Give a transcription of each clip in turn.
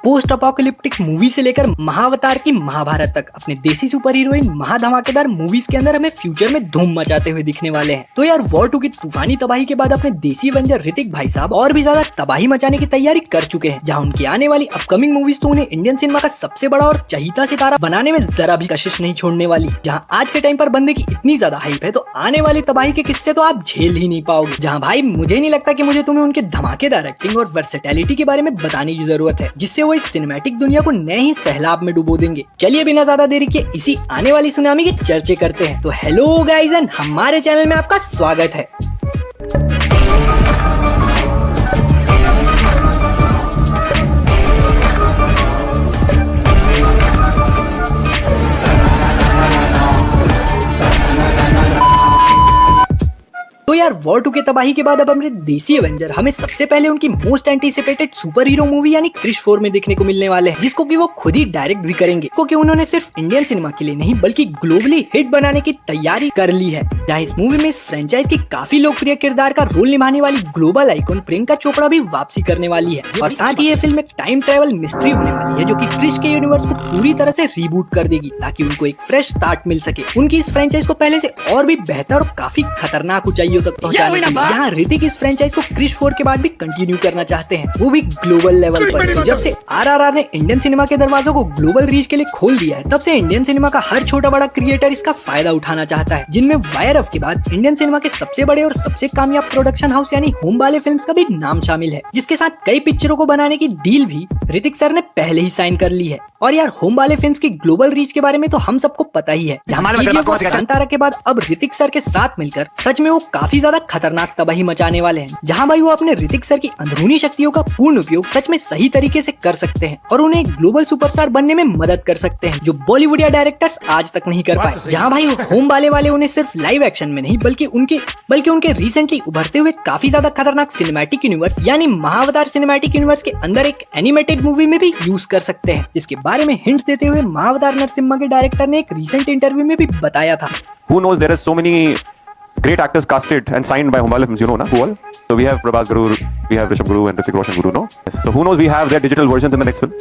Post apocalyptic movie से लेकर महावतार की महाभारत तक अपने देसी सुपर हीरोइन महाधमाकेदार मूवीज के अंदर हमें फ्यूचर में धूम मचाते हुए दिखने वाले हैं। तो यार वॉर 2 की तूफानी तबाही के बाद अपने देसी एवेंजर ऋतिक भाई साहब और भी ज्यादा तबाही मचाने की तैयारी कर चुके हैं, जहां उनकी आने वाली अपकमिंग मूवीज तो उन्हें इंडियन सिनेमा का सबसे बड़ा और चहीता सितारा बनाने में जरा भी कशिश नहीं छोड़ने वाली। जहां आज के टाइम पर बंदे की इतनी ज्यादा हाइप है तो आने वाली तबाही के किस्से तो आप झेल ही नहीं पाओगे। जहां भाई मुझे नहीं लगता कि मुझे तुम्हें उनके धमाकेदार एक्टिंग और वर्सेटैलिटी के बारे में बताने की जरूरत है, जिससे वो इस सिनेमैटिक दुनिया को नए ही सैलाब में डुबो देंगे। चलिए बिना ज्यादा देरी के इसी आने वाली सुनामी की चर्चे करते हैं। तो हेलो गाइस एंड हमारे चैनल में आपका स्वागत है। तो यार वॉर 2 के तबाही के बाद अब अपने देसी एवेंजर हमें सबसे पहले उनकी most anticipated super hero movie यानी क्रिश 4 में देखने को मिलने वाले हैं, जिसको कि वो खुद ही डायरेक्ट भी करेंगे, क्योंकि उन्होंने सिर्फ इंडियन सिनेमा के लिए नहीं बल्कि ग्लोबली हिट बनाने की तैयारी कर ली है। जहाँ इस मूवी में इस फ्रेंचाइज की काफी लोकप्रिय किरदार का रोल निभाने वाली ग्लोबल आइकॉन प्रियंका चोपड़ा भी वापसी करने वाली है, और साथ ही ये फिल्म एक टाइम ट्रेवल मिस्ट्री होने वाली है जो कि क्रिश के यूनिवर्स को पूरी तरह से रीबूट कर देगी, ताकि उनको एक फ्रेश स्टार्ट मिल सके उनकी इस फ्रेंचाइज को पहले से और भी बेहतर और काफी खतरनाक ऊंचाइयों तक पहुंचाने के लिए। जहाँ ऋतिक इस फ्रेंचाइज को क्रिश 4 के बाद भी कंटिन्यू करना चाहते हैं, वो भी ग्लोबल लेवल पर। तो जब से RRR ने इंडियन सिनेमा के दरवाजों को ग्लोबल रीच के लिए खोल दिया है, तब से इंडियन सिनेमा का हर छोटा बड़ा क्रिएटर इसका फायदा उठाना चाहता है, जिनमें YRF के बाद इंडियन सिनेमा के सबसे बड़े और सबसे कामयाब प्रोडक्शन हाउस यानी होम बाले फिल्म्स का भी नाम शामिल है, जिसके साथ कई पिक्चरों को बनाने की डील भी ऋतिक सर ने पहले ही साइन कर ली है। और यार होम बाले फिल्म्स की ग्लोबल रीच के बारे में तो हम सबको पता ही है। कांतारा के बाद अब ऋतिक सर के साथ मिलकर सच में वो काफी ज्यादा खतरनाक तबाही मचाने वाले हैं, जहां भाई वो अपने ऋतिक सर की अंदरूनी शक्तियों का पूर्ण उपयोग सच में सही तरीके से कर सकते हैं और उन्हें एक ग्लोबल सुपरस्टार बनने में मदद कर सकते हैं, जो बॉलीवुड या डायरेक्टर्स आज तक नहीं कर पाए। जहां भाई होम बाले वाले उन्हें सिर्फ लाइव एक्शन में नहीं बल्कि उनके रिसेंटली उभरते हुए काफी ज्यादा खतरनाक सिनेमैटिक यूनिवर्स यानी महावतार सिनेमैटिक यूनिवर्स के अंदर एक एनिमेटेड मूवी में भी यूज कर सकते हैं, जिसके बारे में हिंट्स देते हुए महावतार नरसिम्हा के डायरेक्टर ने एक रिसेंट इंटरव्यू में भी बताया था। Who knows, there are so many great actors casted and signed by Hombale Films, you know, na? Who all? So we have Prabhas Guru, we have Rishabh Guru and Hrithik Roshan Guru, no? Yes. So who knows, we have their digital versions in the next film.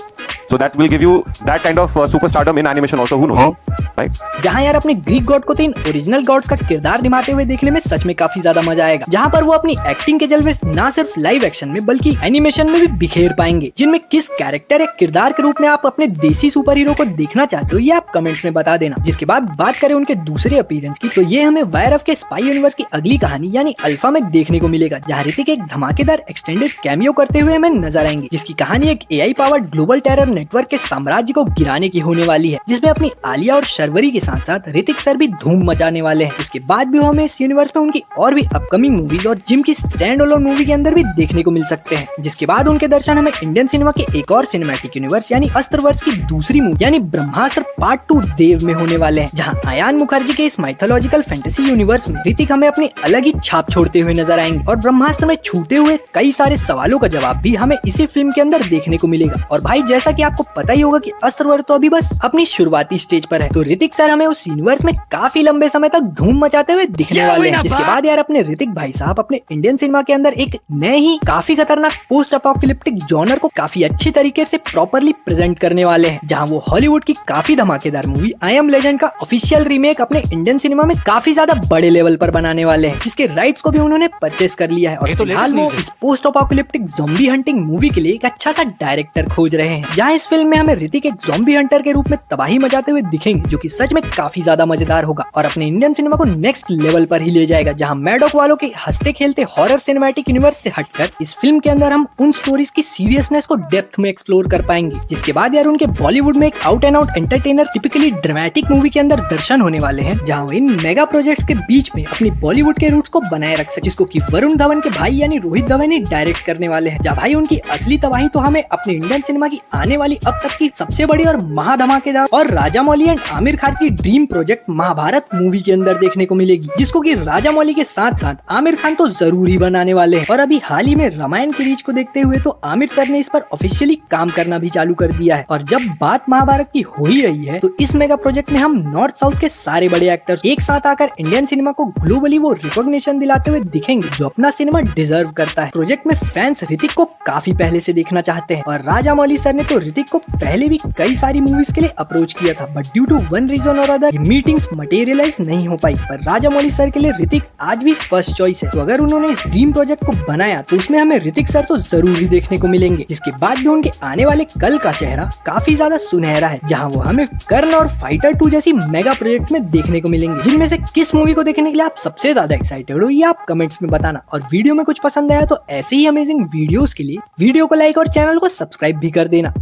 So that will give you that kind of superstardom in animation also, who knows? Right? जहाँ यार अपने Greek God को तो in original God's का किरदार निभाते हुए देखने में सच में काफी ज्यादा मजा आएगा, जहाँ पर वो अपनी एक्टिंग के जलवे ना सिर्फ लाइव एक्शन में बल्कि एनिमेशन में भी बिखेर पाएंगे, जिनमें किस कैरेक्टर या किरदार के रूप में आप अपने देसी सुपर हीरो को देखना चाहते हो ये आप कमेंट्स में बता देना। जिसके बाद बात करें उनके दूसरे अपीयरेंस की, तो ये हमें YRF के स्पाई यूनिवर्स की अगली कहानी यानी अल्फा में देखने को मिलेगा, जहाँ ऋतिक एक धमाकेदार एक्सटेंडेड कैमियो करते हुए हमें नजर आएंगे, जिसकी कहानी एक AI powered global terror network के साम्राज्य को गिराने की होने वाली है, जिसमें अपनी आलिया और शर्वरी के साथ साथ ऋतिक सर भी धूम मचाने वाले हैं। इसके बाद भी हमें इस यूनिवर्स में उनकी और भी अपकमिंग मूवीज और जिम की स्टैंड अलोन मूवी के अंदर भी देखने को मिल सकते हैं। जिसके बाद उनके दर्शन हमें इंडियन सिनेमा के एक और सिनेमैटिक यूनिवर्स यानी अस्त्रवर्ष की दूसरी मूवी यानी ब्रह्मास्त्र पार्ट 2 देव में होने वाले हैं, जहाँ आयान मुखर्जी के इस माइथोलॉजिकल फैंटेसी यूनिवर्स में ऋतिक हमें अपनी अलग ही छाप छोड़ते हुए नजर आएंगे, और ब्रह्मास्त्र में छूटे हुए कई सारे सवालों का जवाब भी हमें इसी फिल्म के अंदर देखने को मिलेगा। और भाई जैसा कि आपको पता ही होगा कि अस्त्रवर्ष तो अभी बस अपनी शुरुआती स्टेज पर है, तो ऋतिक सर हमें उस यूनिवर्स में काफी लंबे समय तक धूम मचाते हुए दिखने वाले हैं। जिसके बाद यार अपने ऋतिक भाई साहब अपने इंडियन सिनेमा के अंदर एक नए ही काफी खतरनाक पोस्ट अपोकलिप्टिक जॉनर को काफी अच्छी तरीके से प्रॉपरली प्रेजेंट करने वाले हैं, जहां वो हॉलीवुड की काफी धमाकेदार मूवी आई एम लेजेंड का ऑफिशियल रीमेक अपने इंडियन सिनेमा में काफी ज्यादा बड़े लेवल पर बनाने वाले हैं, जिसके राइट्स को भी उन्होंने परचेस कर लिया है। और फिलहाल वो इस post apocalyptic zombie hunting movie के लिए एक अच्छा सा डायरेक्टर खोज रहे हैं, जहाँ इस फिल्म में हमें ऋतिक एक ज़ॉम्बी हंटर के रूप में तबाही मचाते हुए दिखेंगे, जो कि सच में काफी ज्यादा मजेदार होगा और अपने इंडियन सिनेमा को नेक्स्ट लेवल पर ही ले जाएगा। जहां मैडॉक वालों के हंसते खेलते हॉरर सिनेमैटिक यूनिवर्स से हटकर इस फिल्म के अंदर हम उन स्टोरीज की सीरियसनेस को डेप्थ में एक्सप्लोर कर पाएंगे। जिसके बाद यार उनके बॉलीवुड में एक out and out entertainer typically dramatic movie के अंदर दर्शन होने वाले हैं, जहां वो इन मेगा प्रोजेक्ट्स के बीच में अपनी बॉलीवुड के रूट्स को बनाए रख सके, जिसको कि वरुण धवन के भाई यानी रोहित धवन ही डायरेक्ट करने वाले हैं। जहाँ भाई उनकी असली तबाही तो हमें अपने इंडियन सिनेमा की आने वाली अब तक की सबसे बड़ी और महाधमाकेदार और राजामौली एंड आमिर खान की ड्रीम प्रोजेक्ट महाभारत मूवी के अंदर देखने को मिलेगी, जिसको कि राजामौली के साथ साथ आमिर खान तो जरूर ही बनाने वाले हैं। और अभी हाल ही में रामायण की रीच को देखते हुए तो आमिर सर ने इस पर ऑफिशियली काम करना भी चालू कर दिया है। और जब बात महाभारत की हो ही रही है तो इस मेगा प्रोजेक्ट में हम नॉर्थ साउथ के सारे बड़े एक्टर्स एक साथ आकर इंडियन सिनेमा को ग्लोबली वो रिकॉग्निशन दिलाते हुए दिखेंगे जो अपना सिनेमा डिजर्व करता है। प्रोजेक्ट में फैंस ऋतिक को काफी पहले से देखना चाहते हैं और राजा मौली सर ने तो ऋतिक को पहले भी कई सारी मूवीज के लिए अप्रोच किया था, but due to one reason और अदर मीटिंग्स मटेरियलाइज नहीं हो पाई। पर राजा मौली सर के लिए ऋतिक आज भी फर्स्ट चॉइस है। तो अगर उन्होंने इस ड्रीम प्रोजेक्ट को बनाया तो उसमें हमें ऋतिक सर तो जरूर ही देखने को मिलेंगे, जिसके बाद भी उनके आने वाले कल का चेहरा काफी ज्यादा सुनहरा है, जहां वो हमें कर्ण और फाइटर 2 जैसी मेगा प्रोजेक्ट में देखने को मिलेंगे। जिनमें से किस मूवी को देखने के लिए आप सबसे ज्यादा एक्साइटेड हो ये आप कमेंट्स में बताना। और वीडियो में कुछ पसंद आया तो ऐसे ही अमेजिंग वीडियोस के लिए वीडियो को लाइक और चैनल को सब्सक्राइब भी कर देना।